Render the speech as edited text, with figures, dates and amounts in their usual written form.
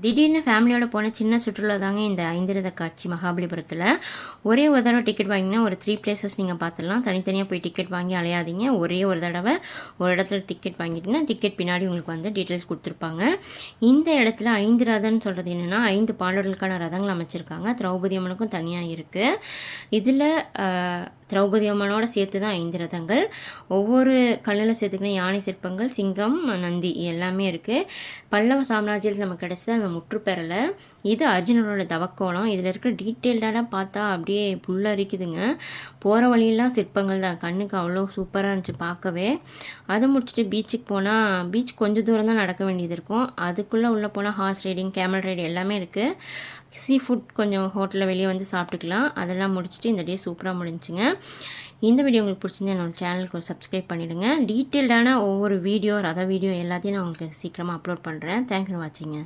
திடீர்னு ஃபேமிலியோட போன சின்ன சுற்றுலா தாங்க இந்த ஐந்திரத காட்சி மகாபலிபுரத்தில். ஒரே ஒரு தடவை டிக்கெட் வாங்கினா ஒரு 3 பிளேசஸ் நீங்கள் பார்த்துடலாம். தனித்தனியாக போய் டிக்கெட் வாங்கி அலையாதீங்க. ஒரே ஒரு தடவை ஒரு இடத்துல டிக்கெட் வாங்கிட்டீங்கன்னா டிக்கெட் பின்னாடி உங்களுக்கு வந்து டீட்டெயில்ஸ் கொடுத்துருப்பாங்க. இந்த இடத்துல 5 ரதம்னு சொல்கிறது என்னென்னா 5 பாண்டவர்களுக்கான ரதங்கள் அமைச்சிருக்காங்க. திரௌபதி அம்மனுக்கும் தனியாக இருக்குது. இதில் திரௌபதி அம்மனோட சேர்த்து தான் 5 ரதங்கள். ஒவ்வொரு கல்லில் சேர்த்துக்கின யானை சிற்பங்கள், சிங்கம், நந்தி எல்லாமே இருக்குது. பல்லவ சாம்ராஜ்யத்தில் நமக்கு கிடைச்சது அந்த முற்றுப்பெறலை. இது அர்ஜுனனோட தவக்கோலம். இதில் இருக்கிற டீட்டெயில்டாக பார்த்தா அப்படியே புல்லரிக்குதுங்க. போகிற வழியெல்லாம் சிற்பங்கள் தான். கண்ணுக்கு அவ்வளோ சூப்பராக இருந்துச்சு பார்க்கவே. அதை முடிச்சுட்டு பீச்சுக்கு போனால், பீச் கொஞ்சம் தூரம் தான் நடக்க வேண்டியது இருக்கும். அதுக்குள்ளே உள்ளே போனால் ஹார்ஸ் ரைடிங், கேமல் ரைடு எல்லாமே இருக்குது. சீ ஃபுட் கொஞ்சம் ஹோட்டலில் வெளியே வந்து சாப்பிட்டுக்கலாம். அதெல்லாம் முடிச்சுட்டு இந்த டே சூப்பராக முடிஞ்சுங்க. இந்த வீடியோ உங்களுக்கு பிடிச்சிருந்தா என்னோடய சேனலுக்கு ஒரு சப்ஸ்கிரைப் பண்ணிவிடுங்க. டீட்டெயில்டான ஒவ்வொரு வீடியோ, ரத வீடியோ எல்லாத்தையும் நான் உங்களுக்கு சீக்கிரமாக அப்லோட் பண்ணுறேன். Thanks for வாட்சிங்க.